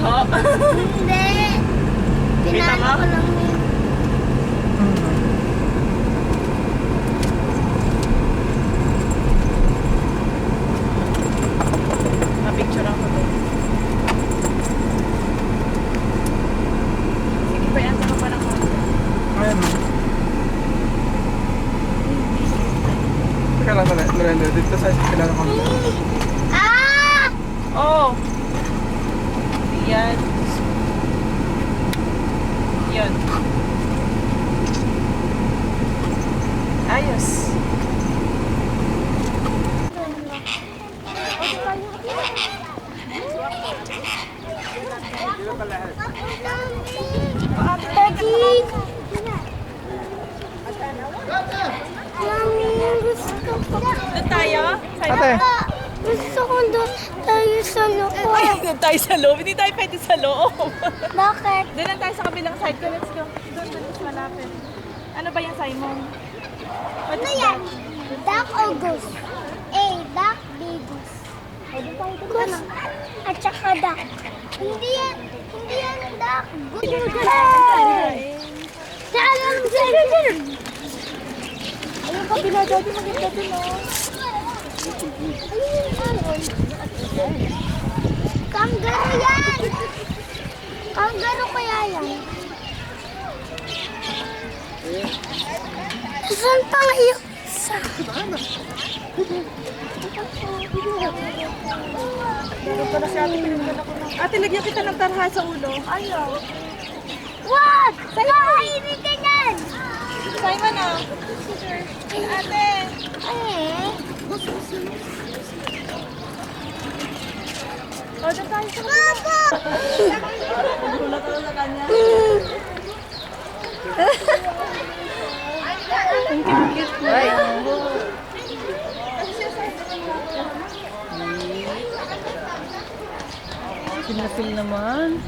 Laho? Hindi. Pinano ko lang yun. Ma-picture ako doon. Sige pa, yan ka pa ng konti. Ayan o. Teka lang pala, Miranda. Dito sa kilala ko. Ah! Oh! Yan. Yun. Ayos. Daddy! Mami, gusto ko. Doon tayo? Ate! Gusto ko doon tayo sa loob. Ay, doon tayo sa loob. Hindi tayo pwede sa loob. Bakit? Doon lang tayo sa kabilang side ko. Let's go. Doon, mas malapit. Ano ba yan, Simon? Ano yan? Duck o goose? A, duck, B, goose. Goose at saka duck. Hindi yan duck. Goose. Saan lang sa'yo? Ayun, kabila. Daddy, maganda din, oh. Kangaroo yan! Kangaroo kaya yan? Saan pang iyo? Meron pala si ate, pinagdala ko ng... Ate, lagyan kita ng tarha sa ulo. Ayaw. Wag! Kainin ka yan! Simon, oh. Ate. Eh? O, doon tayo sa Papa! Gulat ako sa kanya. Ang cute-cute mo. Ay. Sinapil naman.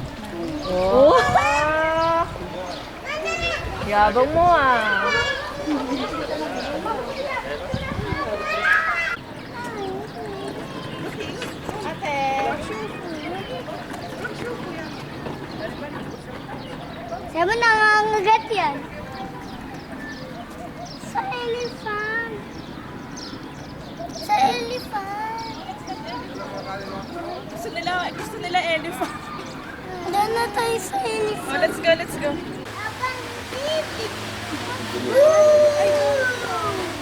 Oh! Yabang mo ah. Ate. Saan mo nangangagat yan? Sa elephant. Sa elephant. Gusto nila elephant. Doon na tayo sa Oh, elephant. let's go, let's go.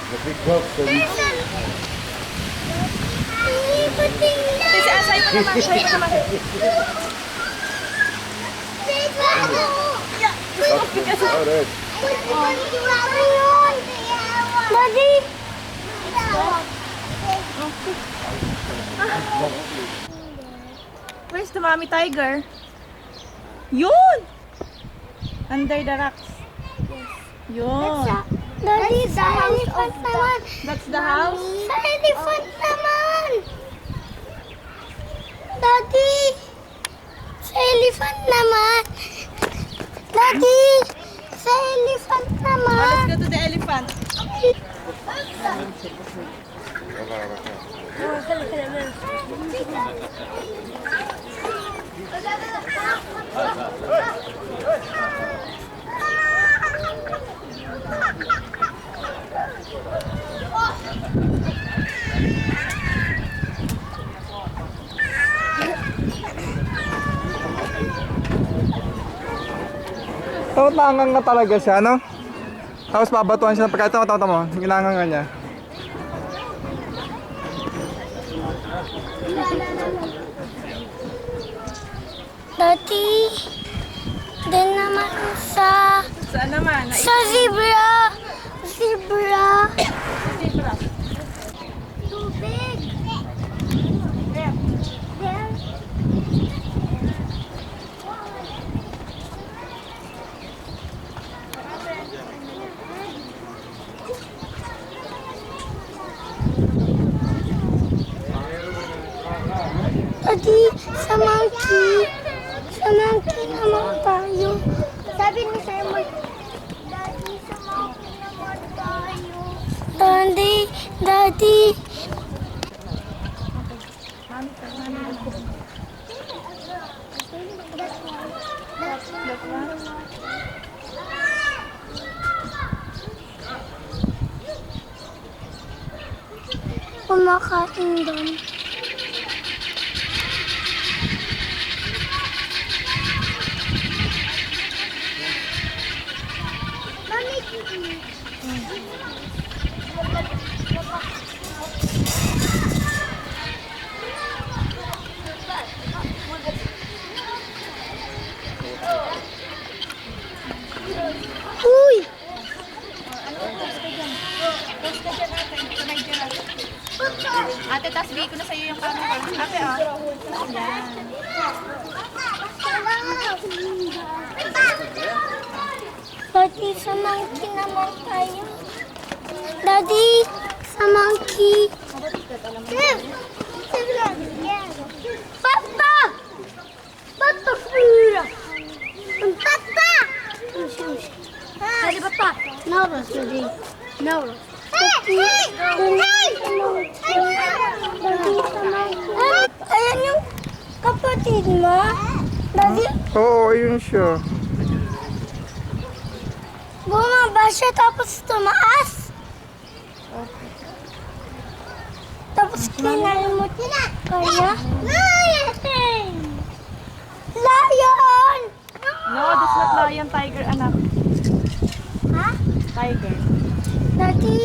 The big rock. Ay, pating na. Kasi asay mo naman, asay mo naman. Alright. Daddy! Where's the mommy tiger? Yun! Under the rocks. Yun. Daddy, sa elephant naman. That's the house. Sa elephant naman. Daddy! Sa elephant naman. Daddy! Sa elephant Oh, naman. let's go to the elephant. So, nangang nga talaga siya, no? Tapos babatuan siya ng pagkain. Tama mo. Ginangang nga niya. Daddy! Din naman sa... Saan naman? Sa zebra! Zebra! Zebra. Tubig! There. Daddy, sa monkey. Sa monkey naman tayo. Sabi ni Simon, Daddy, sa monkey naman tayo. Daddy. That one. Kumakain doon. Mami, uy! Ate, tas bigay ko na sa'yo yung camera. Ate, Yan. Daddy, sa monkey naman tayo. Daddy, sa monkey. Papa! Papa, pura! Papa! Hadi papa. Ne yapıyorsun Daddy? Ne yapıyorsun? Ayan yung kapatid mo. Daddy, Oo, ayun siya. bumaba siya tapos tumaas. Tapos kinalimot kaya. Lion! No, that's not lion, tiger, anak. Ha? Tiger. Daddy,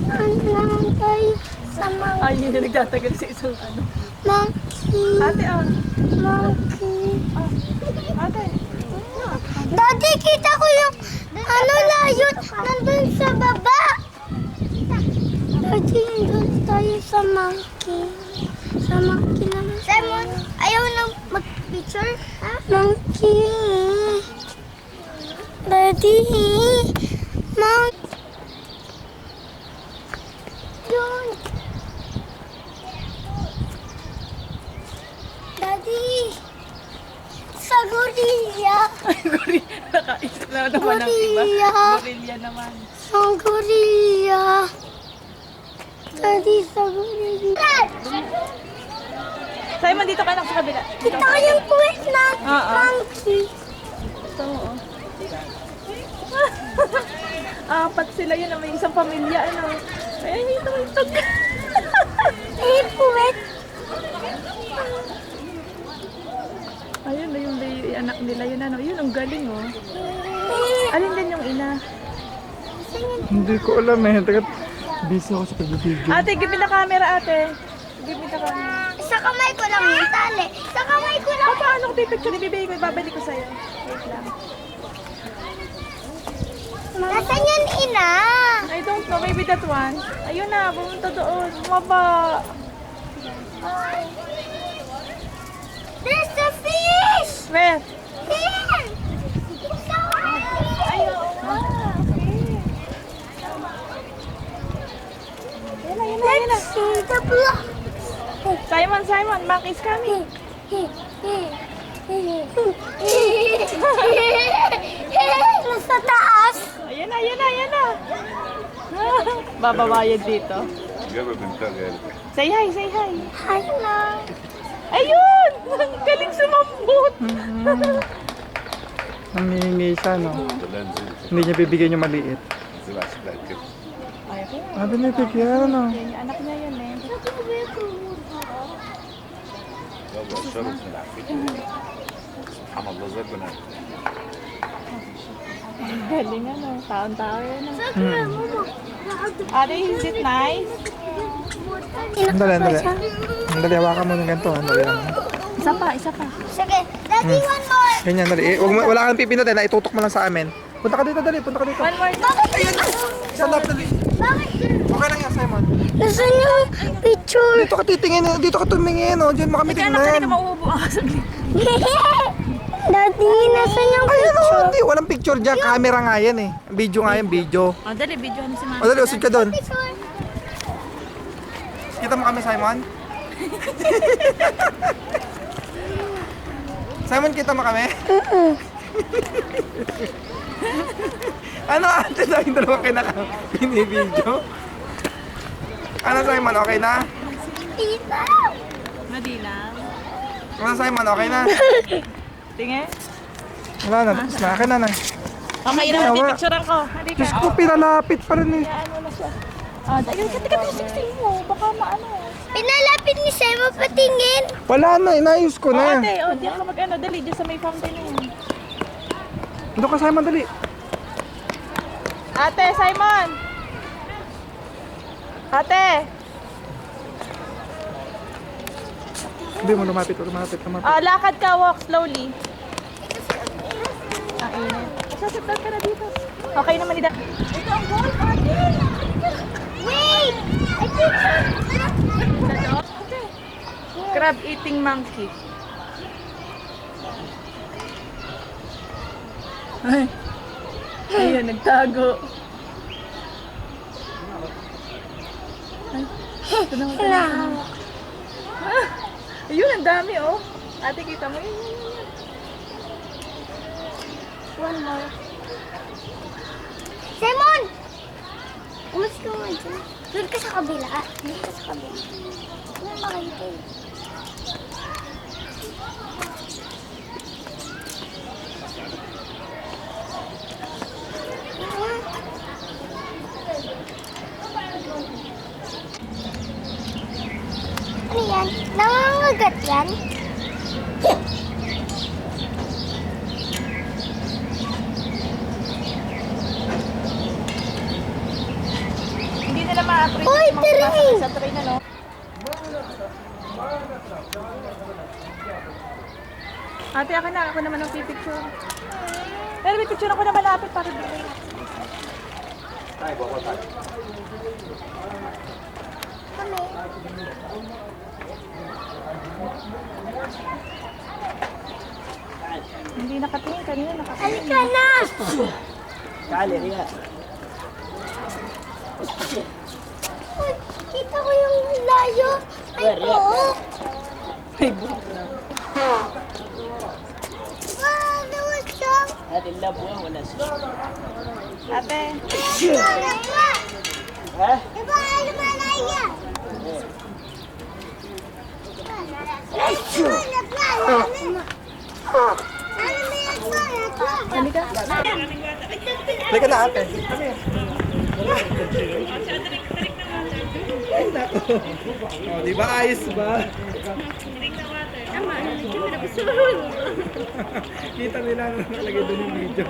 ano naman tayo sa Ay, yun yung nagtatagal sa isang ano. monkey? Ate, Monkey. Ate. Daddy, kita ko yung lion nandun sa baba. Daddy, nandun tayo sa monkey. Sa monkey naman. Simon, ayaw na mag-picture? Ha? Monkey. Daddy, monkey. Yun. Daddy, sa gorilla. Ay, gorilla. Nakaisip na naman ng iba. Gorilla. Gorilla naman. Sa gorilla. Daddy, sa gorilla. Simon, dito ka lang sa kabila. Kita ko yung puwet ng Oo. monkey. Ito mo, Apat sila yun, may isang pamilya, ano. Ay, may tumutog. Eh, puwet. Ayun na yung anak nila, yun ano. Yun, ang galing, Alin din yung ina? Hindi ko alam eh. Teka, busy ako sa pag-video. Ate, give me the camera, ate. Give me the camera. Sa kamay ko lang yung tali. Sa kamay ko lang. Paano ko pipicture? Ibibigay ko, ibabalik ko sa'yo. Wait lang. Nasaan yan, ina? I don't know, maybe that one. Ayun na, pumunta doon. Bumaba. There's a fish! Where? Here! Ayun. Let's see the block. Simon, Mac is coming. Nasa taas. Ayan na. Bababayad dito. Never been dug at it. Say hi. Hi lang. Ayun! Galing sumambot. Nangihingi siya, no? The lenses, Hindi niya bibigyan yung maliit. the last black gift. Ayun. Ah, binibigyan, ano? Yan, yung anak niya yun eh. والله الشرف من عفيك سبحان الله زي البنات Galing ano, taon-taon yun. Ate, is it nice? Dali, hawakan mo ng ganito. Dali lang. Isa pa. Sige, Daddy, one more. Ganyan, dali. Wala kang pipindutin, na itutok mo lang sa amin. Punta ka dito, dali. Punta ka dito. One more. Stand up, dali. Bakit? Okay lang yan, Simon. Nasaan yung picture? Dito ka titingin, dito ka tumingin, oh. Diyan mo kami Kaya naman ka tingnan. mauubo ako saglit. Daddy, nasaan yung Ayun, oh, picture? hindi. Walang picture dyan. Camera nga yan, eh. Video nga yan, video. Oh, dali, video ano si Mama. O, dali, usod ka doon. Picture. Kita mo kami, Simon? Simon, kita mo kami? Ano ate na yung dalawa kinaka-video? Ano Simon, okay na? Tita. Madilang. Ano Simon, okay na? Tingin. Wala na, tapos na. Akin na na. Okay na, Tawa. picturean ko. Halika. Diyos ko, pinalapit pa rin eh. Ano na siya. Ah, dahil katika siksing mo. Baka maano. Pinalapit ni Simon patingin. Wala na, inayos ko Oh, na. ate, oh, diyan ka mag-ano. Dali, diyan sa may fountain na yun. Doon ka Simon, dali. Ate, Simon! Ate! Hindi mo lumapit. Ah, lakad ka, walk slowly. Ang init. Sasaktan ka na dito. Okay naman nila. Ito ang ball, ate! Wait! I think Okay. Crab eating monkey. Ay. Ayun, nagtago. Ay. Ito na, ito na. Ah, ayun, ang dami oh. Ate, kita mo. Yun. one more. Simon! Umas ka nga dyan. Doon ka sa kabila. Doon ka sa kabila. Ano makita eh? Ano yan? Nangangagat yan? Hindi nila ma-appreciate Uy, yung mga tiri! sumasakay sa train, ano? Ate, ako naman ang pipicture. Pero may picture ako na malapit para dito. Kami. Hindi nakatingin, kanina nakatingin. Halika na! Uy, kita ko yung layo. Ay, oo. Ay, buhok na. Wow, naman siya. Ate, Malaya. Diba, malaya? halika. Halika na ate. Oh, di ba ayos ba? Kita nila na nakalagay doon yung video.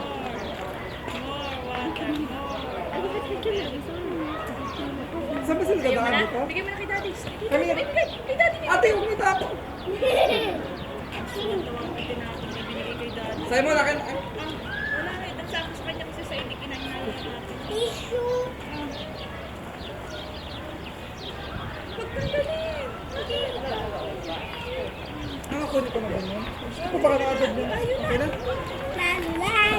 Saan ba sila dadaan dito? Bigyan mo na kay daddy. Kami ate, huwag mo itapo. Simon, akin. Wala na, nagsama sa kanya kasi sa hindi kinahingala. Tissue. Nakakunin ko na ba yun? Gusto ko baka nakagad yun. Okay na? Lalay.